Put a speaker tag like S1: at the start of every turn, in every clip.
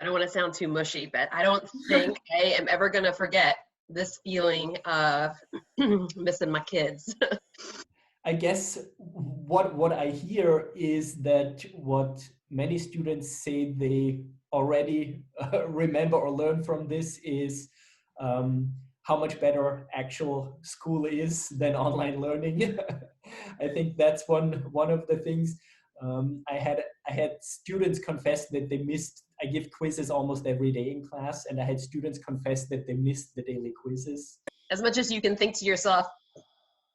S1: don't want to sound too mushy, but I don't think I am ever going to forget this feeling of missing my kids.
S2: I guess what I hear is that what many students say they already remember or learn from this is how much better actual school is than online learning. I think that's one of the things. I had students confess that they missed. I give quizzes almost every day in class, and I had students confess that they missed the daily quizzes.
S1: As much as you can think to yourself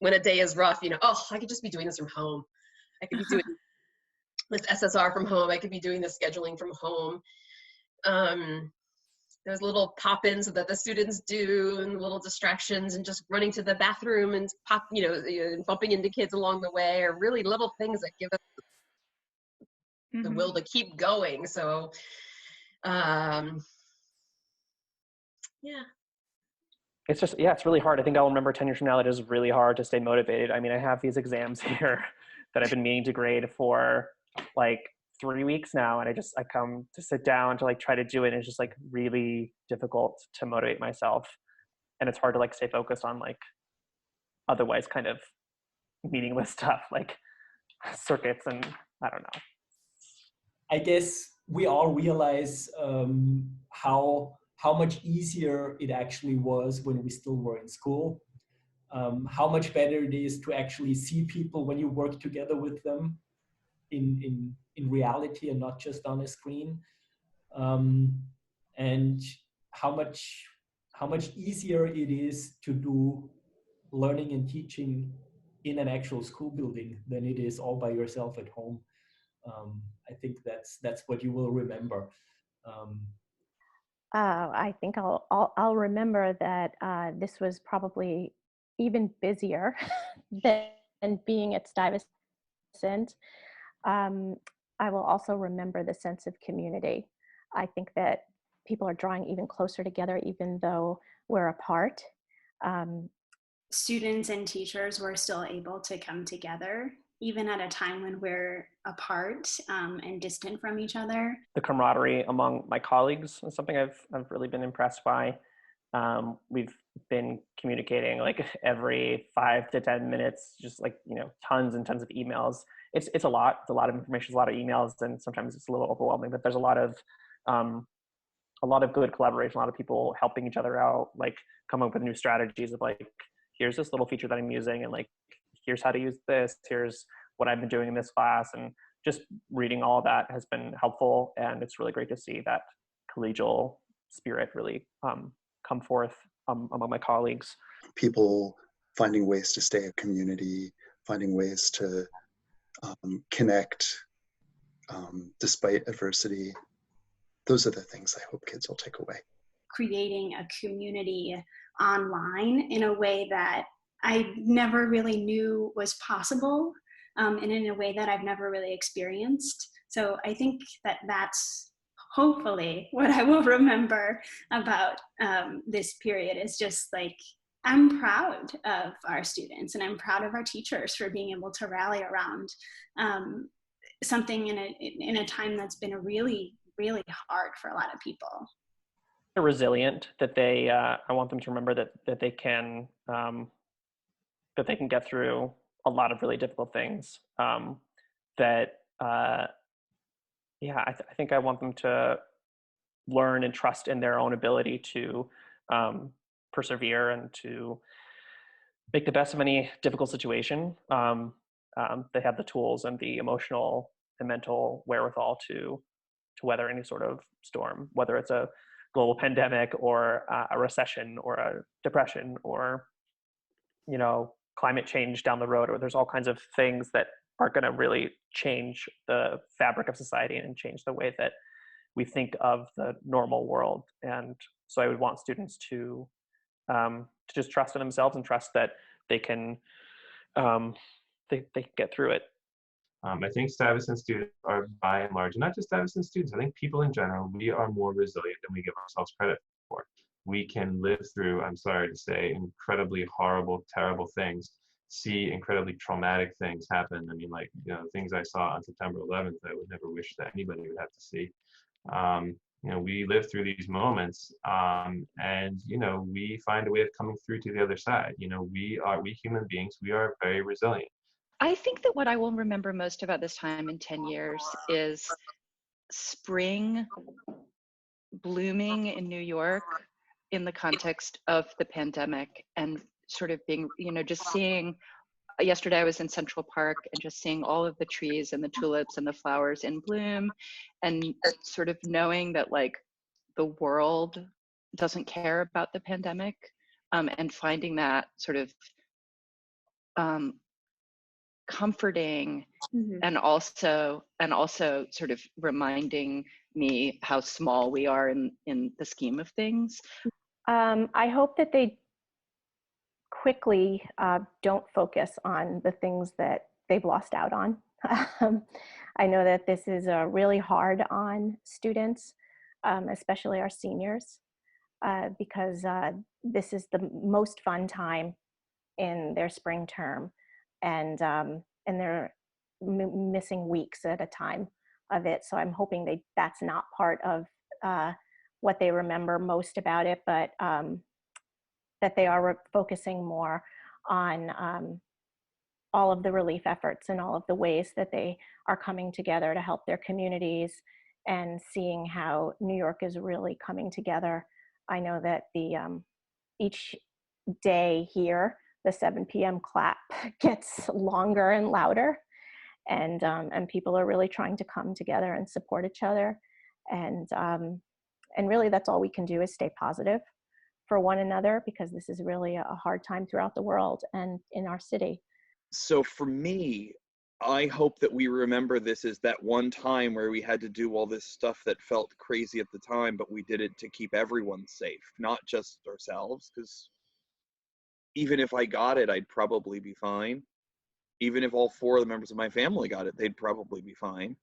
S1: when a day is rough, oh, I could just be doing this from home. I could be doing this SSR from home. I could be doing this scheduling from home. There's little pop-ins that the students do and little distractions and just running to the bathroom and bumping into kids along the way are really little things that give us the will to keep going. So, yeah.
S3: It's just, yeah, it's really hard. I think I'll remember 10 years from now, it is really hard to stay motivated. I mean, I have these exams here that I've been meaning to grade for like 3 weeks now. And I come to sit down to like try to do it. And it's just like really difficult to motivate myself. And it's hard to like stay focused on like otherwise kind of meaningless stuff like circuits and I don't know.
S2: I guess we all realize how much easier it actually was when we still were in school. How much better it is to actually see people when you work together with them in reality and not just on a screen. And how much easier it is to do learning and teaching in an actual school building than it is all by yourself at home. I think that's what you will remember.
S4: I think I'll remember that this was probably even busier than being at Stuyvesant. I will also remember the sense of community. I think that people are drawing even closer together, even though we're apart.
S5: Students and teachers were still able to come together, even at a time when we're apart and distant from each other.
S3: The camaraderie among my colleagues is something I've really been impressed by. We've been communicating like every 5 to 10 minutes, just like, tons and tons of emails. It's a lot. It's a lot of information, it's a lot of emails, and sometimes it's a little overwhelming, but there's a lot of good collaboration, a lot of people helping each other out, like come up with new strategies of like, here's this little feature that I'm using, and like, here's how to use this, here's what I've been doing in this class, and just reading all of that has been helpful. And it's really great to see that collegial spirit really come forth among my colleagues.
S6: People finding ways to stay a community, finding ways to connect despite adversity. Those are the things I hope kids will take away.
S5: Creating a community online in a way that I never really knew was possible, and in a way that I've never really experienced. So I think that that's hopefully what I will remember about this period, is just like, I'm proud of our students and I'm proud of our teachers for being able to rally around something in a time that's been really, really hard for a lot of people.
S3: They're resilient, that they, I want them to remember that they can get through a lot of really difficult things. I think I want them to learn and trust in their own ability to persevere and to make the best of any difficult situation. They have the tools and the emotional and mental wherewithal to weather any sort of storm, whether it's a global pandemic or a recession or a depression or, climate change down the road, or there's all kinds of things that are going to really change the fabric of society and change the way that we think of the normal world. And so I would want students to just trust in themselves and trust that they can get through it.
S7: I think Stuyvesant students are, by and large, not just Stuyvesant students, I think people in general, we are more resilient than we give ourselves credit for. We can live through, I'm sorry to say, incredibly horrible, terrible things, see incredibly traumatic things happen. I mean, things I saw on September 11th, I would never wish that anybody would have to see. You know, we live through these moments, and you know, we find a way of coming through to the other side. You know, we human beings, we are very resilient.
S8: I think that what I will remember most about this time in 10 years is spring blooming in New York in the context of the pandemic, and sort of being, you know, just seeing, yesterday I was in Central Park and just seeing all of the trees and the tulips and the flowers in bloom, and sort of knowing that like the world doesn't care about the pandemic, and finding that sort of comforting, and also sort of reminding me how small we are in the scheme of things.
S4: I hope that they quickly don't focus on the things that they've lost out on. I know that this is really hard on students, especially our seniors, because this is the most fun time in their spring term, and they're missing weeks at a time of it. So I'm hoping that's not part of what they remember most about it, but that they are focusing more on all of the relief efforts and all of the ways that they are coming together to help their communities, and seeing how New York is really coming together. I know that each day here, the 7 p.m. clap gets longer and louder, and people are really trying to come together and support each other, and really that's all we can do is stay positive for one another, because this is really a hard time throughout the world and in our city.
S9: So for me, I hope that we remember this as that one time where we had to do all this stuff that felt crazy at the time, but we did it to keep everyone safe, not just ourselves, because even if I got it, I'd probably be fine. Even if all 4 of the members of my family got it, they'd probably be fine.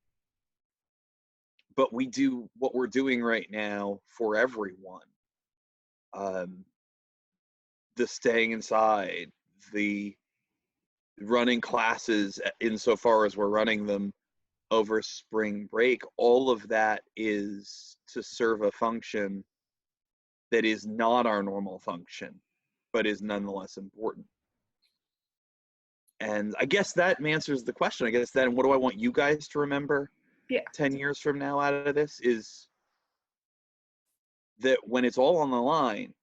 S9: But we do what we're doing right now for everyone. The staying inside, the running classes insofar as we're running them over spring break, all of that is to serve a function that is not our normal function, but is nonetheless important. And I guess that answers the question. I guess then what do I want you guys to remember 10 years from now out of this is that when it's all on the line,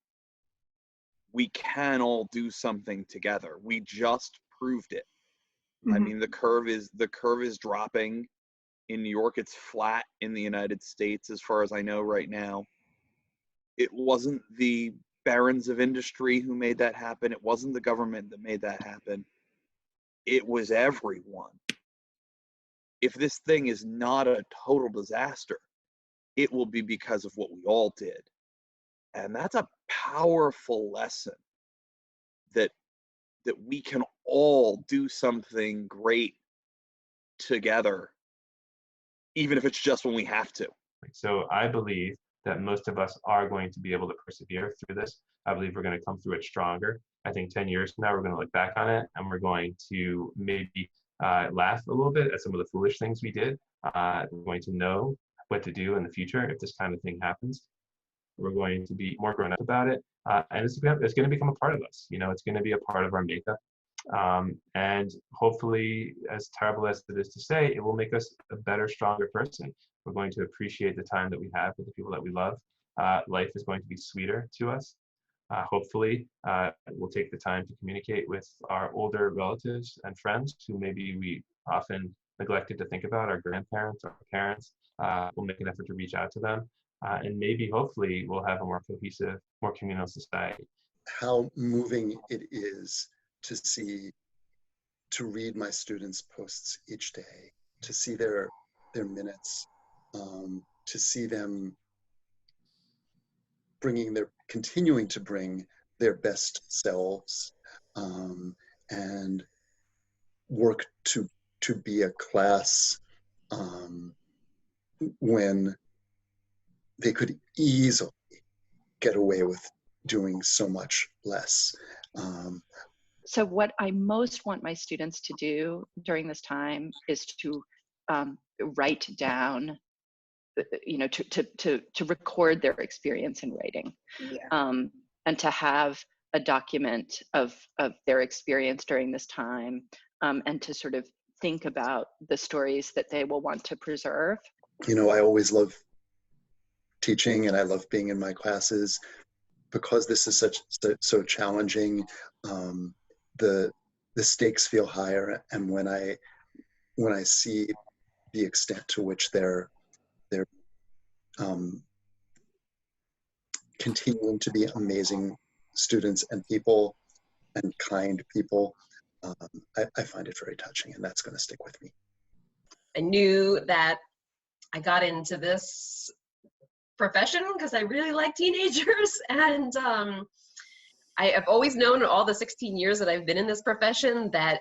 S9: we can all do something together. We just proved it. I mean, the curve is dropping in New York. It's flat in the United States, as far as I know right now. It wasn't the barons of industry who made that happen. It wasn't the government that made that happen. It was everyone. If this thing is not a total disaster, it will be because of what we all did. And that's a powerful lesson, that we can all do something great together, even if it's just when we have to.
S7: So I believe that most of us are going to be able to persevere through this. I believe we're going to come through it stronger. I think 10 years from now, we're going to look back on it and we're going to maybe laugh a little bit at some of the foolish things we did. We're going to know what to do in the future if this kind of thing happens. We're going to be more grown up about it. And it's going to become a part of us. You know, it's going to be a part of our makeup. And hopefully, as terrible as it is to say, it will make us a better, stronger person. We're going to appreciate the time that we have with the people that we love. Life is going to be sweeter to us. Hopefully, we'll take the time to communicate with our older relatives and friends who maybe we often neglected to think about, our grandparents, our parents. We'll make an effort to reach out to them. And maybe, hopefully, we'll have a more cohesive, more communal society.
S6: How moving it is to read my students' posts each day, to see their minutes, to see them continuing to bring their best selves, and work to be a class when they could easily get away with doing so much less.
S8: So what I most want my students to do during this time is to write down you know, to record their experience in writing, and to have a document of their experience during this time, and to sort of think about the stories that they will want to preserve.
S6: You know, I always love teaching and I love being in my classes because this is so challenging. The stakes feel higher, and when I see the extent to which they're continuing to be amazing students and people and kind people, I find it very touching, and that's going to stick with me.
S1: I knew that I got into this profession because I really like teenagers, and I have always known all the 16 years that I've been in this profession that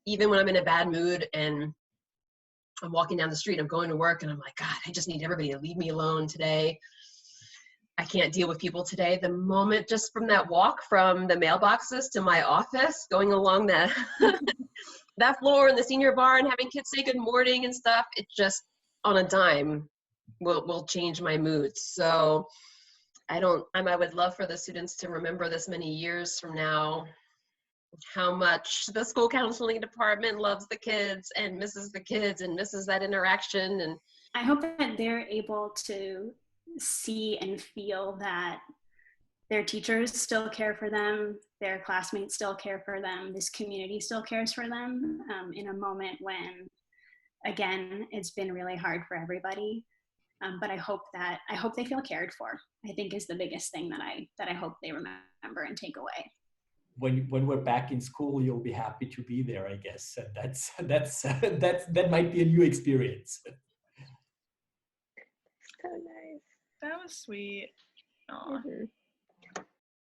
S1: even when I'm in a bad mood and I'm walking down the street, I'm going to work and I'm like, God, I just need everybody to leave me alone today. I can't deal with people today. The moment just from that walk from the mailboxes to my office, going along that that floor in the senior bar and having kids say good morning and stuff, it just on a dime will change my mood. So I would love for the students to remember this many years from now how much the school counseling department loves the kids and misses the kids and misses that interaction. And
S5: I hope that they're able to see and feel that their teachers still care for them, their classmates still care for them, this community still cares for them, in a moment when, again, it's been really hard for everybody. But I hope they feel cared for, I think, is the biggest thing that I hope they remember and take away.
S2: When we're back in school, you'll be happy to be there, I guess. And that might be a new experience.
S10: So nice.
S11: That was sweet. Aww.
S10: Mm-hmm.